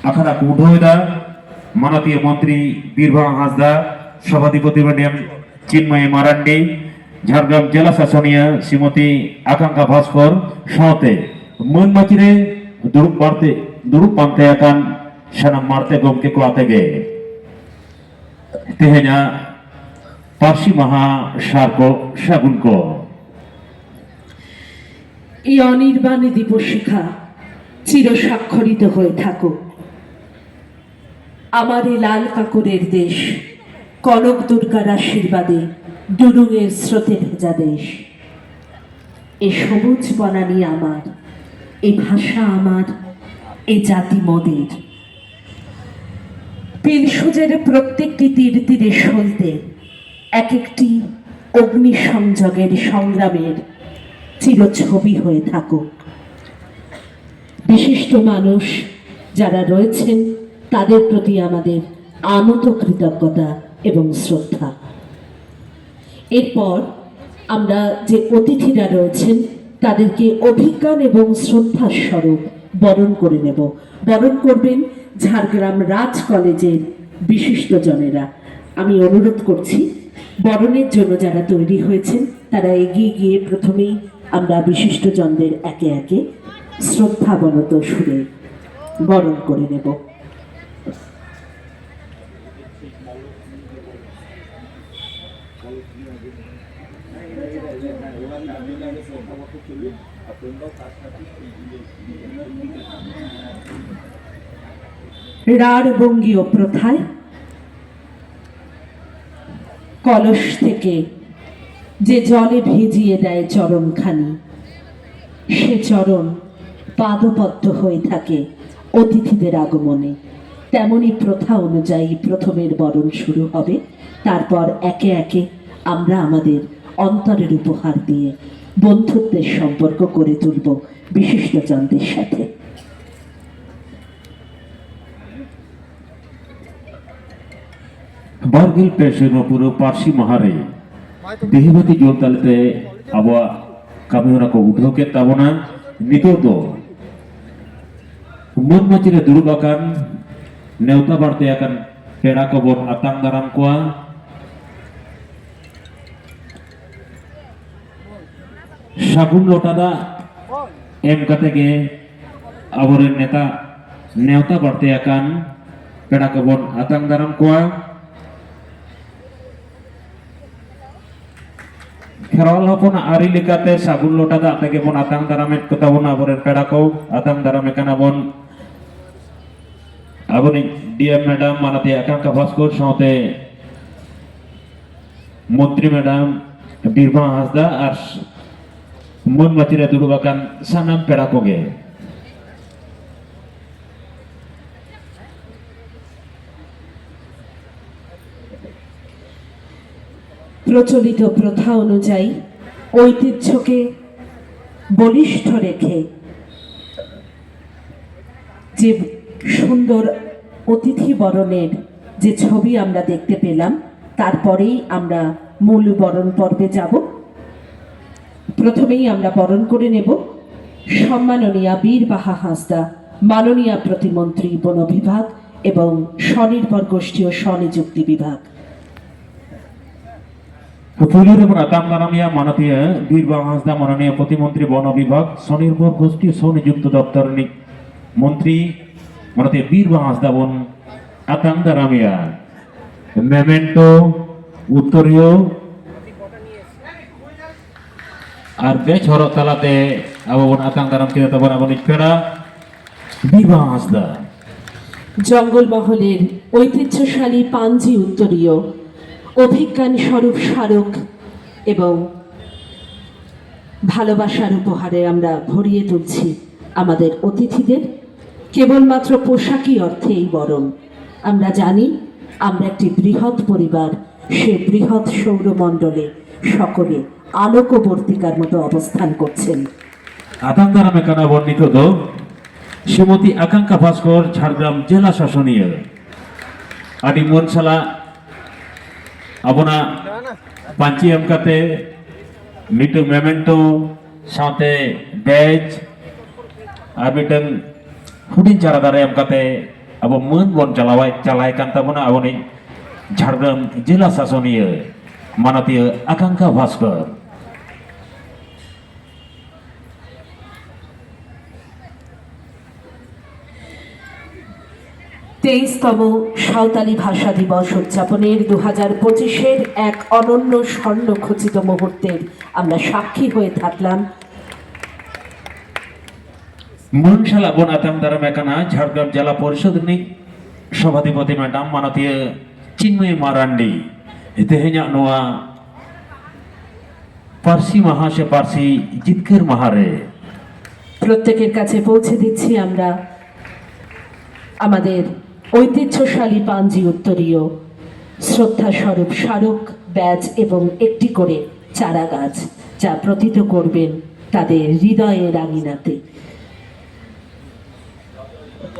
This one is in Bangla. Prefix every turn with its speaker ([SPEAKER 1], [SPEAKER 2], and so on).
[SPEAKER 1] আখাড়া কুঢয়দা মাননীয় মন্ত্রী বীরভূম হাঁসদা সভাধিপতি ম্যাডাম চিন্ময়ী মারান্ডি ঝাড়গ্রাম জেলা শাসনীয় শ্রীমতী আকাঙ্ক্ষা ভাস্কর সাথে মন মাচিরে দুড়ুব পান্তে akan sanam marte gomke ko atege tehenya Parsi Maha Sarko Sagunko
[SPEAKER 2] এই অনির্বাণে দীপশিখা চির স্বাক্ষরিত হয়ে থাকুক। আমার এই লাল কাকরের দেশ কনক দুর্গার আশীর্বাদে ডুডুঙের স্রোতে ভেজা দেশ। এই সবুজ বনানী আমার, এই ভাষা আমার, এই জাতি মোদের। পিলসুজের প্রত্যেকটি তীর তীরে সলতে এক একটি অগ্নিসংযোগের সংগ্রামের চিরছবি হয়ে থাকুক। বিশিষ্ট মানুষ যারা রয়েছেন তাদের প্রতি আমাদের আনত কৃতজ্ঞতা এবং শ্রদ্ধা। এরপর আমরা যে অতিথিরা রয়েছেন তাদেরকে অভিজ্ঞান এবং শ্রদ্ধার স্বরূপ বরণ করে নেব। বরণ করবেন ঝাড়গ্রাম রাজ কলেজের বিশিষ্টজনেরা। আমি অনুরোধ করছি বরণের জন্য যারা তৈরি হয়েছেন তারা এগিয়ে গিয়ে প্রথমেই আমরা বিশিষ্টজনদের একে একে শ্রদ্ধাবনত সুরে বরণ করে নেব। রাঢ় বঙ্গীয় প্রথায় কলস থেকে যে জলে ভিজিয়ে দেয় চরণখানি, সে চরণ পাদপদ্ম হয়ে থাকে অতিথিদের আগমনে। তেমনি প্রথা অনুযায়ী প্রথমের বরণ শুরু হবে, তারপর একে একে আমরা আমাদের অন্তরের উপহার দিয়ে বন্ধুত্বের সম্পর্ক করে তুলব বিশিষ্টজনদের সাথে।
[SPEAKER 1] Bargil Pesino Puro Parsi Mahare Dehibati Joltalite Abwa Kamuna ko udhoke tabona nitodo Mon Machire Durubakan Neuta Barte akan pera kobon atang daram koa Sagun lotada em katege aboren neta Neuta Barte akan pera kobon atang daram koa Kherol hopon ari likate sagun lota da tege bon atang daramet kotabon aboren pedako atang daramekan aboni DM madam manate Akanksha Bhaskor saute মন্ত্রী ম্যাডাম বীরভূম হাঁসদা আর মন মাচিরে দুরুবাকান সানাম পেড়াকোগে
[SPEAKER 2] প্রচলিত প্রথা অনুযায়ী ঐতিহ্যকে বলিষ্ঠ রেখে যে সুন্দর অতিথি বরণের যে ছবি আমরা দেখতে পেলাম, তারপরেই আমরা মূল বরণ পর্বে যাব। প্রথমেই আমরা বরণ করে নেব সম্মাননীয়া বীরবাহা হাঁসদা মাননীয় প্রতিমন্ত্রী বন বিভাগ এবং স্বনির্ভর গোষ্ঠী ও স্বনিযুক্তি বিভাগ।
[SPEAKER 1] পুলির উপর আতাম নারামিয়া মাননীয় বীরবাহা হাঁসদা মাননীয় প্রতিমন্ত্রী বন বিভাগ স্বনির্ভর গোষ্ঠী ও স্বনিযুক্ত দপ্তর মন্ত্রী মাননীয় বীরবাহা হাঁসদা বন আতাম নারামিয়া মেমেন্টো উত্তরীয় আর বেচ হর তালাতে আবো বন আতাম দারাম কিনা তবন আবনি পেড়া বীরবাহা হাঁসদা
[SPEAKER 2] জঙ্গলমহলের ঐতিহ্যশালী পাঞ্জি উত্তরীয় অভিজ্ঞান স্বরূপ স্মারক এবং ভালোবাসার উপহারে আমরা ভরিয়ে তুলছি আমাদের অতিথিদের। কেবলমাত্র পোশাকি অর্থে এই বরণ। আমরা জানি আমরা একটি বৃহৎ পরিবার, সে বৃহৎ সৌরমণ্ডলে সকলে আলোকবর্তিকার মতো অবস্থান করছেন।
[SPEAKER 1] আতাঙ্গারামে কানা বর্ণিত দো শ্রীমতী আকাঙ্ক্ষা ভাস্কর ঝাড়গ্রাম জেলা শাসনীয় আদি মনসালা আবনা পাঞ্চি এমকাতে মিটু মেমেন্টো সাথে বেজ আর মিটন হুডিন চারা দারে এমকাতে abo mun bon calaikan tabuna abo ni Jhargram Jela Sasoniya Manatia Akanka Bhaskar
[SPEAKER 2] তেইশতম Santali ভাষা দিবস উদযাপনের 2025-এর এক অনন্য স্বর্ণখচিত মুহূর্তের আমরা সাক্ষী হয়ে থাকলাম।
[SPEAKER 1] Munshala bon atam daram ekana Jhargram Jela Porishod ni Sabhadipati Madam Manatia Chinmay Marandi Itehenya noa Parsi Mahashe Parsi Jitkir Mahare
[SPEAKER 2] প্রত্যেকের কাছে পৌঁছে দিচ্ছি আমরা আমাদের ঐতিহ্যশালী পাঞ্জি উত্তরীয় শ্রদ্ধা স্বরূপ স্মারক ব্যাজ এবং একটি করে চারা গাছ যা প্রথিত করবেন তাদের হৃদয়ের আঙিনাতে।